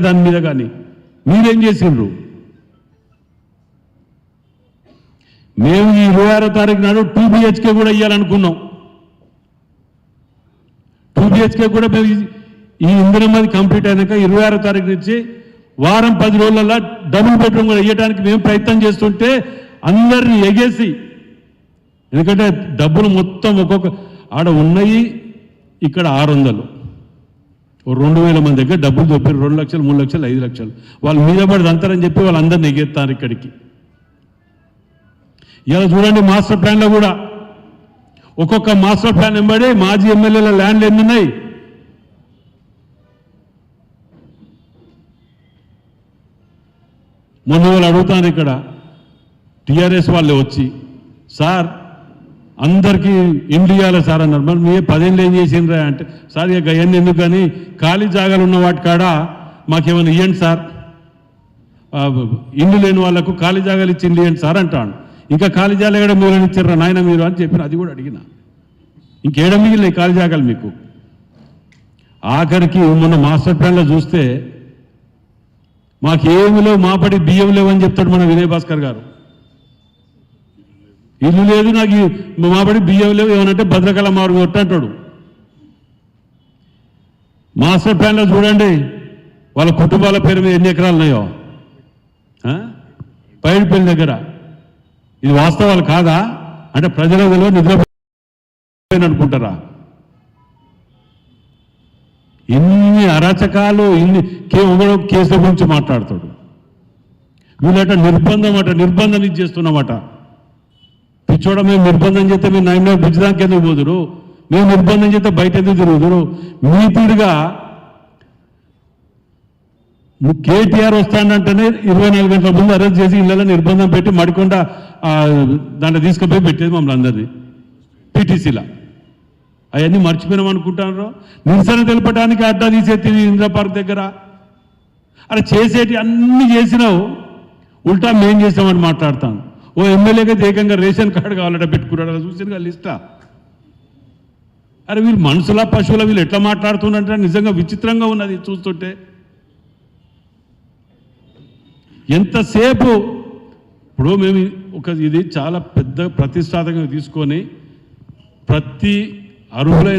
దాని మీద కానీ మీరేం చేసిండ్రు? మేము ఈ 26వ తారీఖు నాడు 2 BHK కూడా ఇవ్వాలనుకున్నాం. 2 BHK కూడా మేము ఈ ఇందిరమ్మది కంప్లీట్ అయినాక 26వ తారీఖు నుంచి వారం 10 రోజులలో డబుల్ బెడ్రూమ్ కూడా ఇవ్వడానికి మేము ప్రయత్నం చేస్తుంటే అందరినీ ఎగేసి, ఎందుకంటే డబ్బులు మొత్తం ఒక్కొక్క ఆడ ఉన్నాయి, ఇక్కడ 600 2,000 మంది దగ్గర డబ్బులు చెప్పారు. 2 లక్షలు 3 లక్షలు 5 లక్షలు వాళ్ళు మీద పడి అంతారని చెప్పి వాళ్ళందరినీ ఎగేస్తారు ఇక్కడికి. ఇలా చూడండి, మాస్టర్ ప్లాన్లో కూడా ఒక్కొక్క మాస్టర్ ప్లాన్ వెంబడి మాజీ ఎమ్మెల్యేల ల్యాండ్లు ఎన్ని ఉన్నాయి. మొన్న వాళ్ళు అడుగుతాను ఇక్కడ టీఆర్ఎస్ వాళ్ళే వచ్చి, సార్ అందరికీ ఇండ్లు ఇవ్వాలి సార్ అన్నారు. మరి మీ 10 ఏళ్ళు ఏం చేసిండ్రా అంటే, సార్ ఇక అవన్నీ ఎందుకు కానీ ఖాళీ జాగాలు ఉన్న వాటి కాడ మాకేమైనా ఇవ్వండి సార్, ఇండ్లు లేని వాళ్ళకు ఖాళీ జాగాలు ఇచ్చి ఇండ్లు ఇవ్వండి సార్ అంటాను. ఇంకా ఖాళీ జాగాలు కూడా మీరు ఇచ్చారా నాయన మీరు అని చెప్పిన, అది కూడా అడిగిన. ఇంకేడ మిగిలినాయి ఖాళీ జాగాలు మీకు? ఆఖరికి మొన్న మాస్టర్ ప్లాన్లో చూస్తే మాకేమి లేవు, మాపడి బియ్యం లేవు అని చెప్తాడు మన వినయ్ భాస్కర్ గారు. ఇల్లు లేదు నాకు, మాపడి బియ్యం లేవు ఏమనంటే భద్రకాల మారు కొట్టంటాడు. మాస్టర్ ప్లాన్లో చూడండి వాళ్ళ కుటుంబాల పేరు మీద ఎన్ని ఎకరాలు ఉన్నాయో పైడిపల్లి దగ్గర. ఇది వాస్తవాలు కాదా? అంటే ప్రజల విలువ నిద్రపోయిననుకుంటారా? ఇన్ని అరాచకాలు, ఇన్ని కేసుల గురించి మాట్లాడతాడు. వీళ్ళట నిర్బంధం ఇచ్చేస్తున్నామట. పిచ్చోడ మేము నిర్బంధం చేస్తే మీరు 9 బ్రిడ్జ్ దాకా ఎందుకు పోదురు, మేము నిర్బంధం చేస్తే బయట ఎందుకు తిరుగుదురు? మీతుడిగా కేటీఆర్ వస్తాడంటేనే 24 గంటల ముందు అరెస్ట్ చేసి ఇళ్ళలో నిర్బంధం పెట్టి మడికొండ దాంట్లో తీసుకుపోయి పెట్టేది మమ్మల్ని అందరినీ పీటీసీలా. అవన్నీ మర్చిపోయినాం అనుకుంటున్నారు. నిరసన తెలపడానికి అడ్డా తీసేది ఇందిరా పార్క్ దగ్గర. అలా చేసేటి అన్ని చేసినావు, ఉల్టా మేం చేసామని మాట్లాడతాను. ఓ ఎమ్మెల్యేగా ఏకంగా రేషన్ కార్డు కావాలట పెట్టుకున్నాడు. అలా చూసిన లిస్టా? అరే వీళ్ళు మనుషుల పశువుల వీళ్ళు ఎట్లా మాట్లాడుతున్నారంటే నిజంగా విచిత్రంగా ఉన్నది చూస్తుంటే. ఎంతసేపు ఇప్పుడు మేము ఇది చాలా పెద్ద ప్రతిష్టాత్మకంగా తీసుకొని ప్రతి అర్హులైన